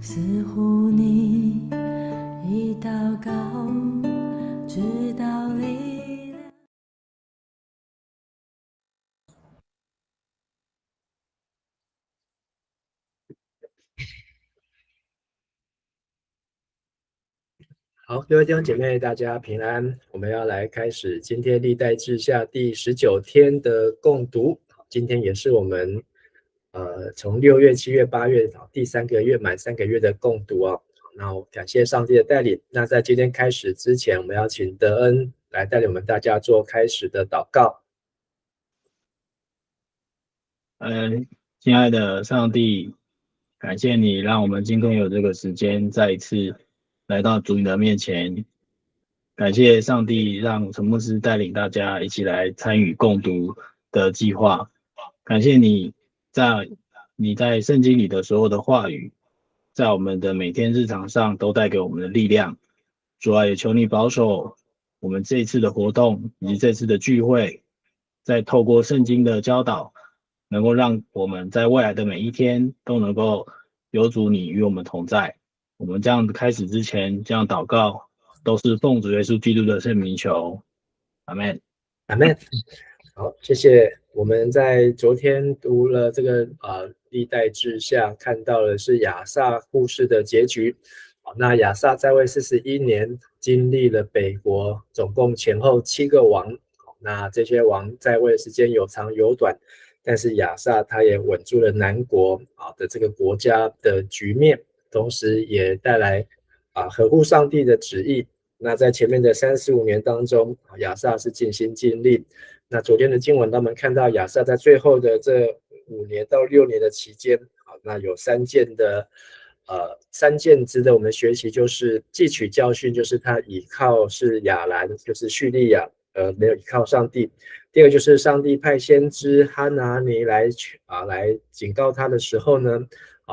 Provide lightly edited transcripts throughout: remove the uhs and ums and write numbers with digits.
似乎你已祷告，直到力量。好，各位弟兄姐妹，大家平安。我们要来开始今天历代志下第19天的共读。今天也是我们从6月、7月、8月第3个月满3个月的共读哦。那我感谢上帝的带领。那在今天开始之前，我们要请德恩来带领我们大家做开始的祷告。亲爱的上帝，感谢你让我们今天有这个时间再一次来到主你的面前。感谢上帝让陈牧师带领大家一起来参与共读的计划。感谢你在圣经里的所有的话语，在我们的每天日常上都带给我们的力量。主啊，也求你保守我们这一次的活动以及这次的聚会，再透过圣经的教导，能够让我们在未来的每一天都能够有主你与我们同在。我们这样开始之前，这样祷告，都是奉主耶稣基督的圣名求，阿们。阿们。好，谢谢。我们在昨天读了这个历代志下，看到的是亚萨故事的结局。那亚萨在位41年，经历了北国总共前后7个王。那这些王在位的时间有长有短，但是亚萨他也稳住了南国的这个国家的局面，同时也带来合乎上帝的旨意。那在前面的35年当中，亚萨是尽心尽力。那昨天的经文，他们看到亚萨在最后的这5年到6年的期间，那有3件值得我们学习，就是汲取教训，就是他倚靠是亚兰，就是叙利亚，没有依靠上帝。第二个就是上帝派先知哈拿尼来警告他的时候呢，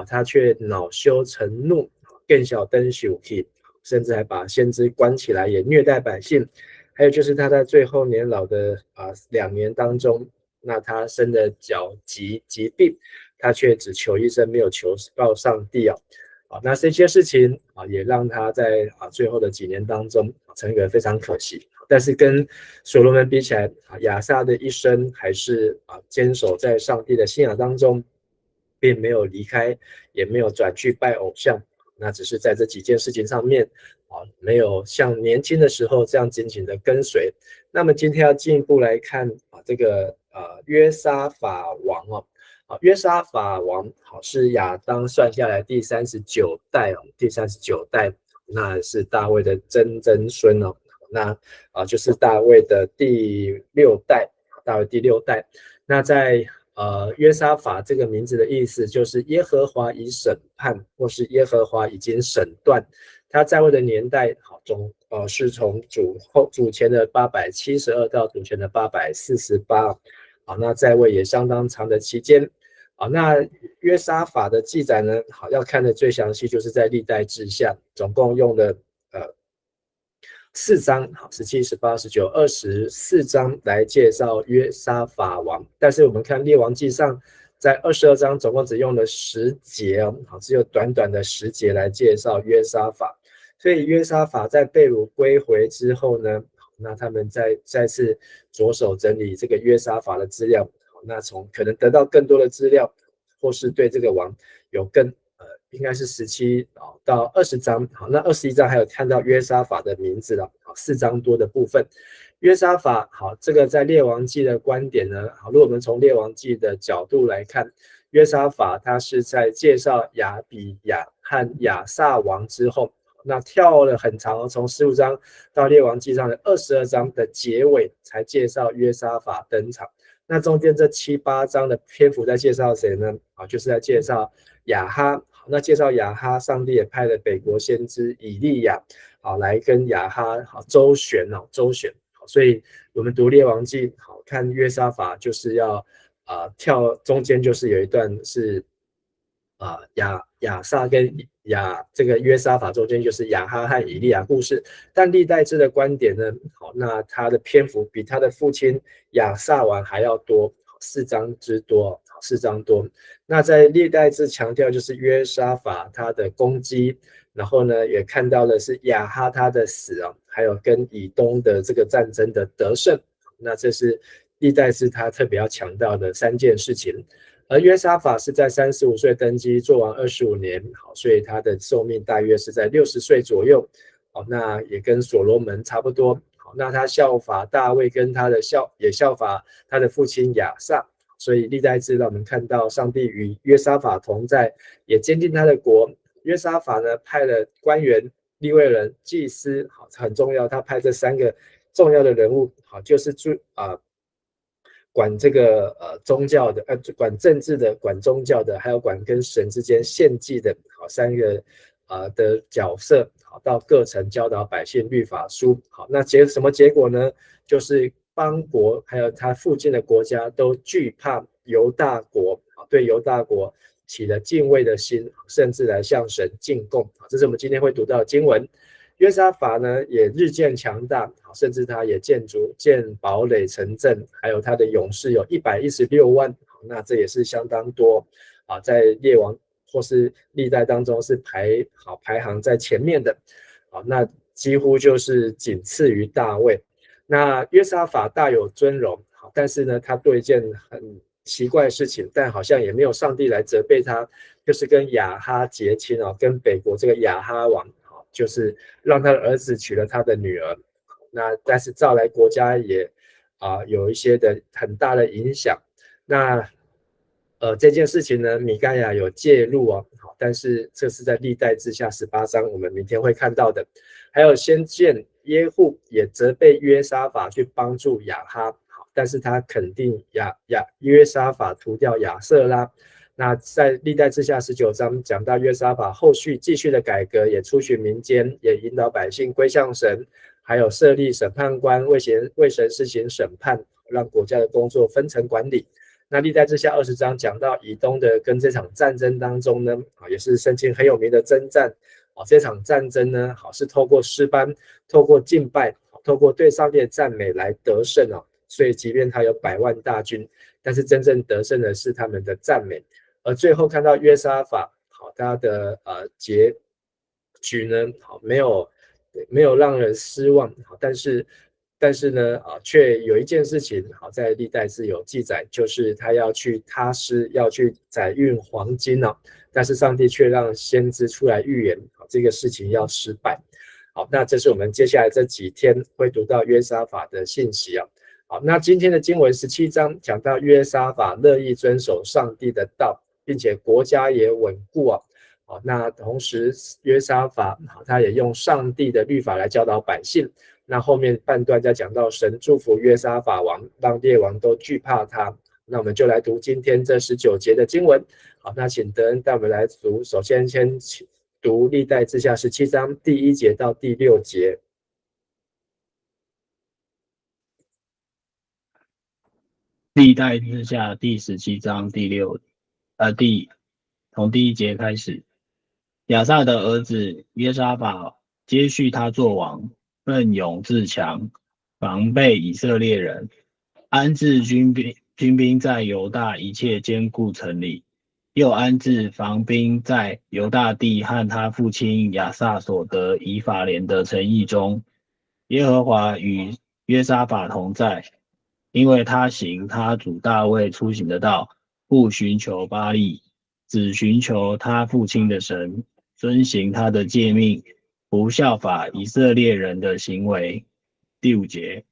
他却恼羞成怒，更小灯羞气，甚至还把先知关起来，也虐待百姓。还有就是他在最后年老的2年当中，那他生的脚疾病，他却只求医生，没有求告上帝那这些事情也让他在最后的几年当中成为非常可惜。但是跟所罗门比起来，亚萨的一生还是坚守在上帝的信仰当中，并没有离开，也没有转去拜偶像。那只是在这几件事情上面没有像年轻的时候这样紧紧的跟随。那么今天要进一步来看这个约沙法王约沙法王是亚当算下来第39代第39代，那是大卫的曾曾孙那就是大卫的第6代，大卫第6代。那在约沙法这个名字的意思就是耶和华已审判，或是耶和华已经审断。他在位的年代是从主前的872到主前的848那在位也相当长的期间那约沙法的记载呢要看的最详细就是在历代志下，总共用了4章17、18、19、24章来介绍约沙法王。但是我们看列王记上，在22章总共只用了10节只有短短的10节来介绍约沙法。所以约沙法在被掳归回之后呢，那他们再次着手整理这个约沙法的资料，那从可能得到更多的资料，或是对这个王有应该是17到20章那21章还有看到约沙法的名字4章多的部分。约沙法这个在列王记的观点呢如果我们从列王记的角度来看，约沙法他是在介绍亚比亚和亚萨王之后，那跳了很长，从15章到列王记上的22章的结尾才介绍约沙法登场。那中间这7、8章的篇幅在介绍谁呢？就是在介绍亚哈。那介绍亚哈，上帝也派了北国先知以利亚来跟亚哈周旋。所以我们读列王记看约沙法就是要跳中间就是有一段是亚萨跟这个约沙法中间就是亚哈和以利亚故事，但历代志的观点呢，那他的篇幅比他的父亲亚萨王还要多，4章之多，4章多。那在历代志强调就是约沙法他的攻击，然后呢也看到的是亚哈他的死还有跟以东的这个战争的得胜，那这是历代志他特别要强调的3件事情。而约沙法是在35岁登基，做完25年，所以他的寿命大约是在60岁左右。那也跟所罗门差不多。那他效法大卫，跟他的也效法他的父亲亚萨，所以历代志让我们看到上帝与约沙法同在，也坚定他的国。约沙法呢派了官员、利未人、祭司，很重要，他派这3个重要的人物，就是管这个宗教的，管政治的，管宗教的，还有管跟神之间献祭的，3个的角色，到各城教导百姓律法书。那什么结果呢？就是邦国还有他附近的国家都惧怕犹大国，对犹大国起了敬畏的心，甚至来向神进贡。这是我们今天会读到的经文。约沙法呢也日渐强大，甚至他也建堡垒城镇，还有他的勇士有116万，那这也是相当多在列王或是历代当中是排行在前面的，那几乎就是仅次于大卫。那约沙法大有尊荣，但是呢他做一件很奇怪的事情，但好像也没有上帝来责备他，就是跟亚哈结亲，跟北国这个亚哈王，就是让他的儿子娶了他的女儿。那但是造来国家也有一些的很大的影响。那这件事情呢，米该亚有介入但是这是在历代志下18章，我们明天会看到的。还有先见耶户也责备约沙法去帮助亚哈，但是他肯定约沙法除掉亚瑟拉。那在历代志下19章讲到约沙法后续继续的改革，也出巡民间，也引导百姓归向神，还有设立审判官为神施行审判，让国家的工作分层管理。那历代志下20章讲到以东的跟这场战争当中呢，也是圣经很有名的征战。这场战争呢，是透过诗班，透过敬拜，透过对上帝的赞美来得胜。所以即便他有100万大军，但是真正得胜的是他们的赞美。而最后看到约沙法他的结局呢，没有让人失望，但是呢却有一件事情在历代志有记载，就是他要去他施，要去载运黄金但是上帝却让先知出来预言这个事情要失败。那这是我们接下来这几天会读到约沙法的信息好，那今天的经文17章讲到约沙法乐意遵守上帝的道，并且国家也稳固那同时约沙法他也用上帝的律法来教导百姓。那后面半段再讲到神祝福约沙法王，让列王都惧怕他。那我们就来读今天这19节的经文。好，那请德恩带我们来读，首先读历代志下17章第1节到第6节。历代志下第17章从第1节开始。亚萨的儿子约沙法接续他做王，奋勇自强，防备以色列人，安置军兵在犹大一切坚固城里，又安置防兵在犹大地和他父亲亚萨所得以法莲的城邑中。耶和华与约沙法同在，因为他行他主大卫出行的道，不寻求巴力，只寻求他父亲的神，遵行他的诫命，不效法以色列人的行为。第5节，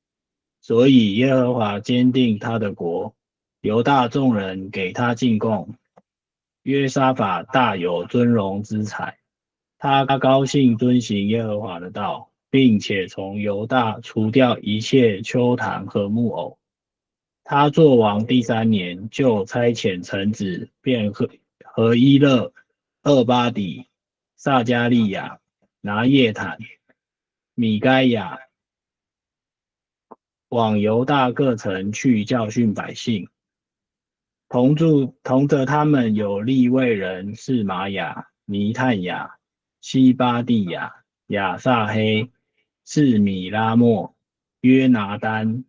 所以耶和华坚定他的国，犹大众人给他进贡，约沙法大有尊荣之彩，他高兴遵行耶和华的道，并且从犹大除掉一切丘坛和木偶。他作王第3年，就差遣臣子便何伊勒、厄巴底、撒加利亚、拿叶坦、米该亚往犹大各城去教训百姓。同着他们有利未人是玛雅、尼探雅、西巴蒂亚、亚撒黑、是米拉莫、约拿丹、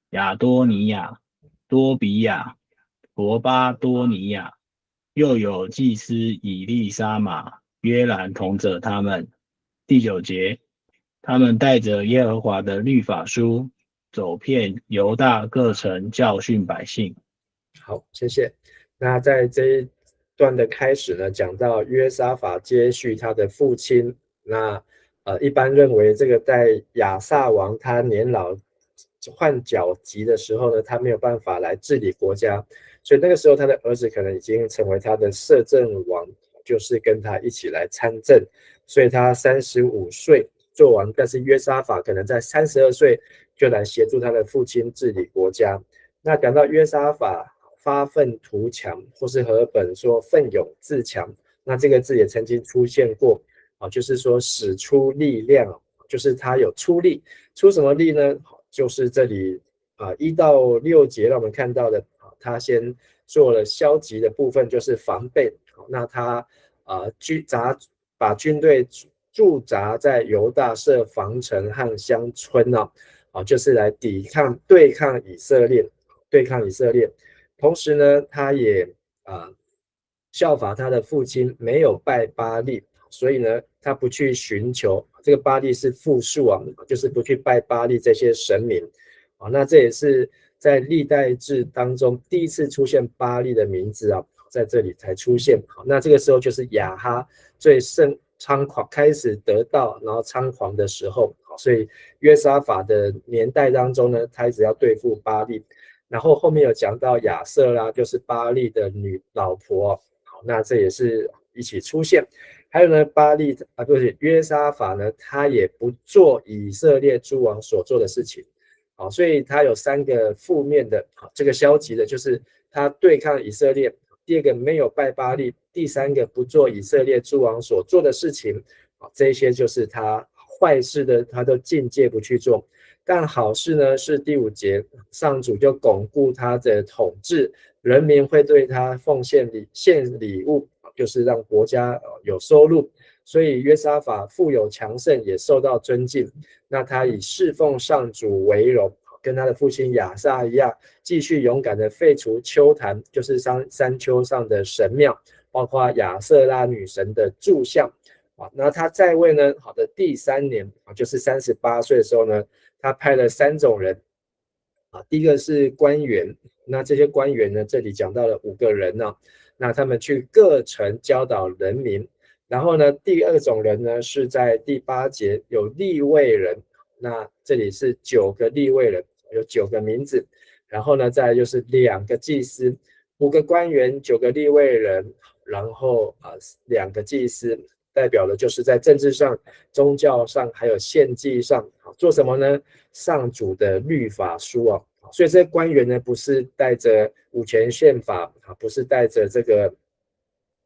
亚多尼亚、多比亚、罗巴多尼亚，又有祭司以利沙玛、约兰同着他们。第9节，他们带着耶和华的律法书，走遍犹大各城教训百姓。好，谢谢。那在这一段的开始呢，讲到约沙法接续他的父亲。那一般认为这个在亚萨王他年老换角急的时候呢，他没有办法来治理国家，所以那个时候他的儿子可能已经成为他的摄政王，就是跟他一起来参政。所以他35岁做王，但是约沙法可能在32岁就来协助他的父亲治理国家。那讲到约沙法发愤图强，或是和本说奋勇自强，那这个字也曾经出现过，就是说使出力量，就是他有出力。出什么力呢？就是这里1到6节让我们看到的，他先做了消极的部分，就是防备。那他把军队驻扎在犹大设防城和乡村就是来对抗以色列。同时呢，他也效法他的父亲，没有拜巴力，所以呢，他不去寻求，这个巴力是复数就是不去拜巴力这些神明。那这也是在历代志当中第一次出现巴力的名字在这里才出现。那这个时候就是亚哈最猖狂开始得到，然后猖狂的时候，所以约沙法的年代当中呢，他一直要对付巴力。然后后面有讲到亚瑟拉，就是巴力的老婆，那这也是一起出现。还有呢，约沙法呢，他也不做以色列诸王所做的事情，所以他有3个负面的，这个消极的就是他对抗以色列，第2个没有拜巴力，第3个不做以色列诸王所做的事情，这些就是他坏事的，他都禁戒不去做。但好事呢，是第5节，上主就巩固他的统治，人民会对他献礼物，就是让国家有收入。所以约沙法富有强盛，也受到尊敬。那他以侍奉上主为荣，跟他的父亲亚撒一样，继续勇敢的废除丘坛，就是山丘上的神庙，包括亚瑟拉女神的柱像。那他在位呢，的第3年，就是38岁的时候呢，他派了3种人，第一个是官员，那这些官员呢，这里讲到了5个人那他们去各城教导人民。然后呢，第2种人呢，是在第8节有利未人，那这里是9个利未人，有9个名字。然后呢，再来就是2个祭司，5个官员，9个利未人，然后2个祭司。代表的就是在政治上、宗教上还有献祭上做什么呢？上主的律法书所以这些官员呢，不是带着五权宪法不是带着这个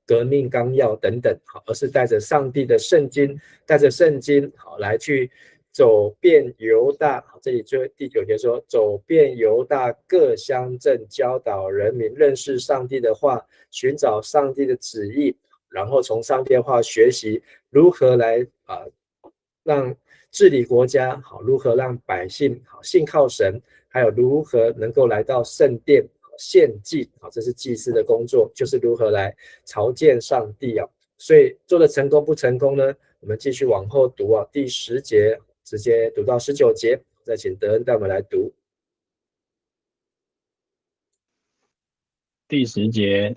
革命纲要等等而是带着上帝的圣经，带着圣经来去走遍犹大。这里就第9节说，走遍犹大各乡镇，教导人民认识上帝的话，寻找上帝的旨意，然后从上帝的话学习如何来让治理国家，如何让百姓信靠神，还有如何能够来到圣殿献祭，这是祭司的工作，就是如何来朝见上帝所以做的成功不成功呢？我们继续往后读第10节直接读到19节，再请德恩带我们来读。第10节，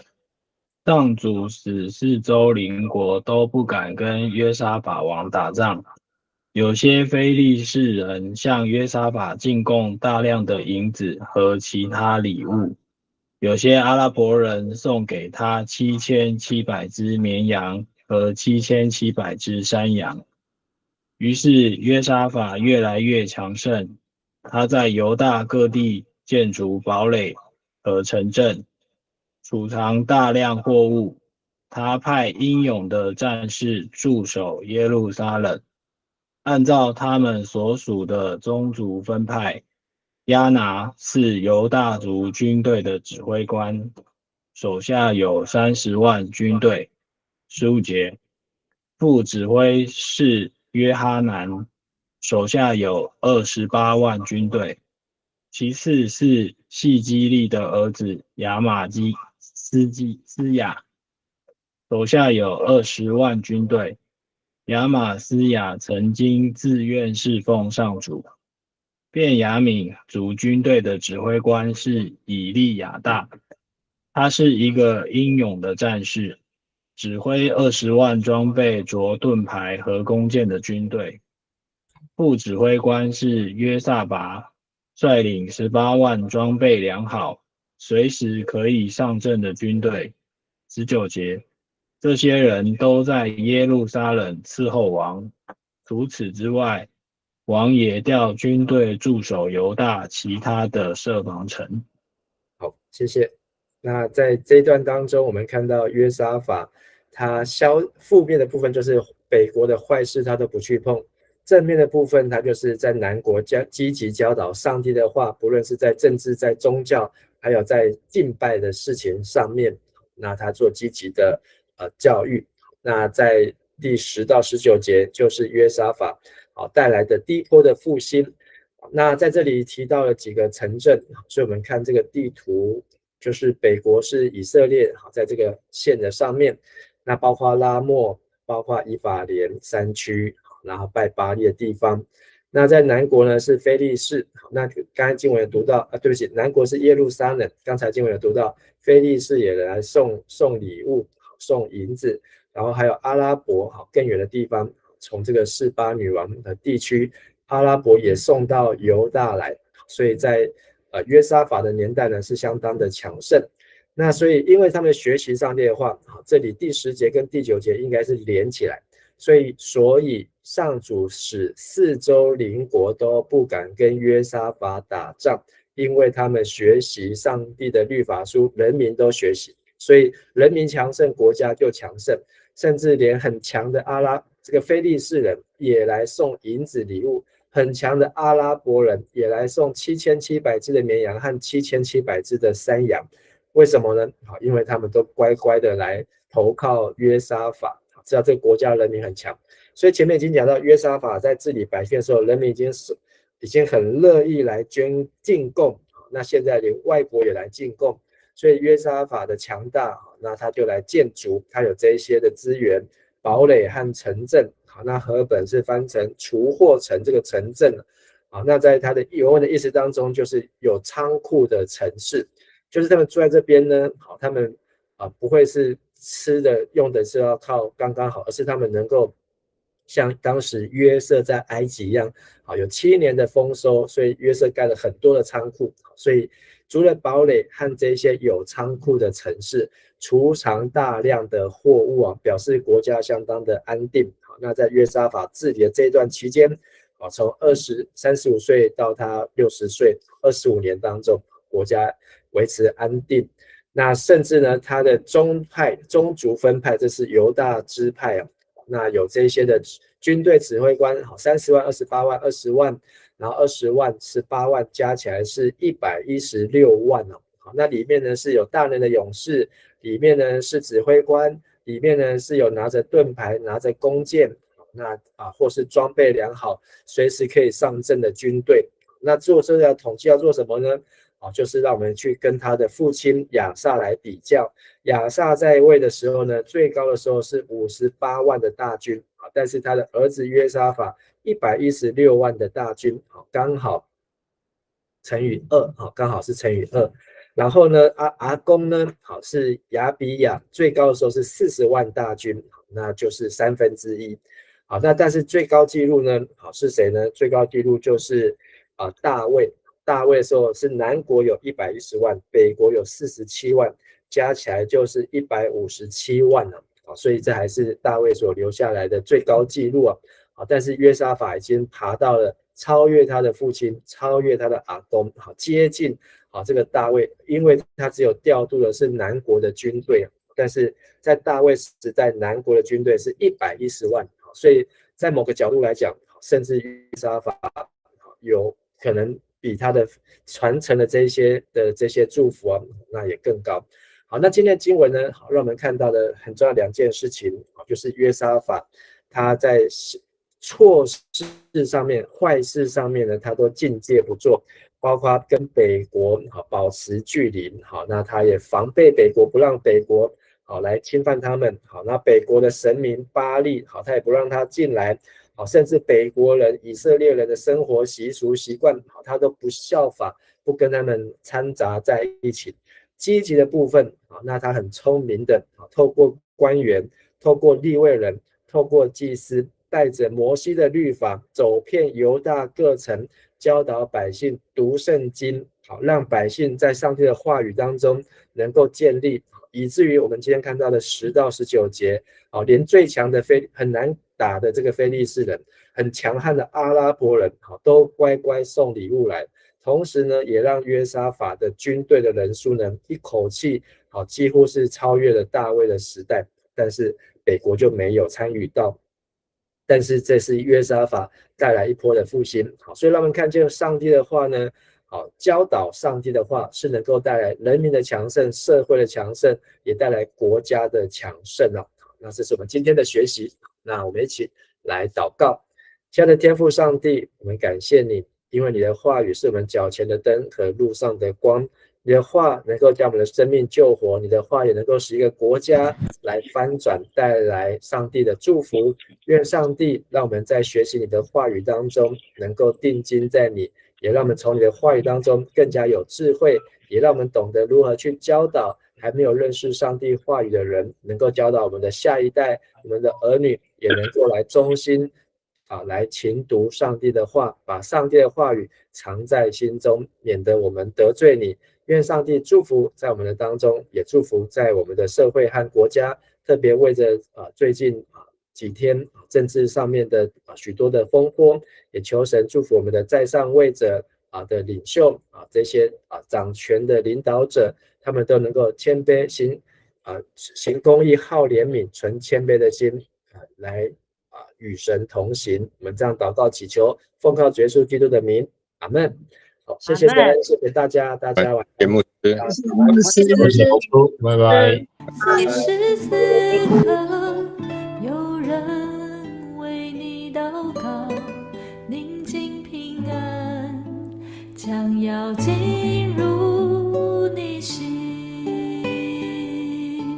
上主使四周邻国都不敢跟约沙法王打仗。有些非利士人向约沙法进贡大量的银子和其他礼物，有些阿拉伯人送给他7700只绵羊和7700只山羊。于是约沙法越来越强盛，他在犹大各地建筑堡垒和城镇，储藏大量货物。他派英勇的战士驻守耶路撒冷，按照他们所属的宗族分派。亚拿是犹大族军队的指挥官，手下有30万军队。15节，副指挥是约哈南，手下有28万军队。其次是细基利的儿子亚玛基斯亚，手下有20万军队。亚玛斯亚曾经自愿侍奉上主。便雅悯族军队的指挥官是以利亚大，他是一个英勇的战士，指挥20万装备着盾牌和弓箭的军队。副指挥官是约萨拔，率领18万装备良好、随时可以上阵的军队。19节，这些人都在耶路撒冷伺候王。除此之外，王也调军队驻守犹大其他的设防城。好，谢谢。那在这一段当中，我们看到约沙法他负面的部分就是北国的坏事他都不去碰，正面的部分他就是在南国积极教导上帝的话，不论是在政治、在宗教，还有在敬拜的事情上面，那他做积极的教育。那在第10到19节就是约沙法带来的第一波的复兴。那在这里提到了几个城镇，所以我们看这个地图，就是北国是以色列，在这个线的上面，那包括拉末，包括以法莲山区，然后拜巴力的地方。那在南国呢是非利士，那刚才经文有读到对不起，南国是耶路撒冷，刚才经文有读到非利士也来送礼物，送银子，然后还有阿拉伯更远的地方，从这个示巴女王的地区，阿拉伯也送到犹大来，所以在约沙法的年代呢是相当的强盛。那所以因为他们学习上帝的话，这里第10节跟第9节应该是连起来，所以上主使4周邻国都不敢跟约沙法打仗，因为他们学习上帝的律法书，人民都学习，所以人民强盛，国家就强盛，甚至连很强的这个非利士人也来送银子礼物，很强的阿拉伯人也来送7700只的绵羊和7700只的山羊。为什么呢？因为他们都乖乖的来投靠约沙法，知道这个国家人民很强。所以前面已经讲到约沙法在治理百姓的时候，人民已经很乐意来进贡，那现在连外国也来进贡，所以约沙法的强大，那他就来建筑，他有这些的资源，堡垒和城镇。那和本是翻成除祸城这个城镇，那在他的原文的意思当中，就是有仓库的城市，就是他们住在这边呢，他们不会是吃的用的是要靠刚刚好，而是他们能够像当时约瑟在埃及一样，有7年的丰收，所以约瑟盖了很多的仓库，所以除了堡垒和这些有仓库的城市，储藏大量的货物表示国家相当的安定。那在约沙法治理的这一段期间，从35岁到他60岁，25年当中，国家维持安定。那甚至呢，他的宗族分派，这是犹大支派那有这些的军队指挥官，30万、28万、20万，然后20万、18万，加起来是116万那里面呢是有大能的勇士，里面呢是指挥官，里面呢是有拿着盾牌、拿着弓箭，那或是装备良好、随时可以上阵的军队。那做这个统计要做什么呢？就是让我们去跟他的父亲亚萨来比较。亚萨在位的时候呢，最高的时候是58万的大军，但是他的儿子约沙法116万的大军，刚好乘以2，刚好是乘以2。然后呢，阿公呢，是亚比亚，最高的时候是40万大军，那就是1/3。那但是最高纪录呢，是谁呢？最高纪录就是大卫。大卫的时候是南国有110万，北国有47万，加起来就是157万了。所以这还是大卫所留下来的最高纪录啊。但是约沙法已经爬到了超越他的父亲，超越他的阿公，接近这个大卫，因为他只有调度的是南国的军队，但是在大卫时代，南国的军队是110万，所以在某个角度来讲，甚至约沙法有可能比他的传承的这些祝福那也更高。好，那今天的经文呢，让我们看到的很重要2件事情，就是约沙法他在错事上面、坏事上面呢，他都境界不做，包括跟北国保持距离，那他也防备北国，不让北国来侵犯他们，那北国的神明巴力，他也不让他进来，甚至北国人、以色列人的生活习俗习惯，他都不效法，不跟他们掺杂在一起。积极的部分，那他很聪明的，透过官员、透过利未人、透过祭司，带着摩西的律法，走遍犹大各城，教导百姓读圣经，让百姓在上帝的话语当中能够建立，以至于我们今天看到的10到19节，连最强的很难打的这个非利士人，很强悍的阿拉伯人，都乖乖送礼物来。同时呢，也让约沙法的军队的人数呢，一口气几乎是超越了大卫的时代，但是北国就没有参与到。但是这是约沙法带来一波的复兴，所以让我们看见上帝的话呢，教导上帝的话是能够带来人民的强盛、社会的强盛，也带来国家的强盛。那这是我们今天的学习，那我们一起来祷告。亲爱的天父上帝，我们感谢你，因为你的话语是我们脚前的灯和路上的光，你的话能够将我们的生命救活，你的话也能够使一个国家来翻转，带来上帝的祝福。愿上帝让我们在学习你的话语当中能够定睛在你，也让我们从你的话语当中更加有智慧，也让我们懂得如何去教导还没有认识上帝话语的人，能够教导我们的下一代，我们的儿女也能够来忠心来勤读上帝的话，把上帝的话语藏在心中，免得我们得罪你。愿上帝祝福在我们的当中，也祝福在我们的社会和国家，特别为着最近几天政治上面的许多的风波，也求神祝福我们的在上位者的领袖这些掌权的领导者，他们都能够谦卑行公义、好怜悯、存谦卑的心来与神同行。我们这样祷告祈求，奉靠主耶稣基督的名，阿们。好，谢谢大家，大家晚安。谢谢拜拜。此时此刻，有人为你祷告，宁静平安，将要进入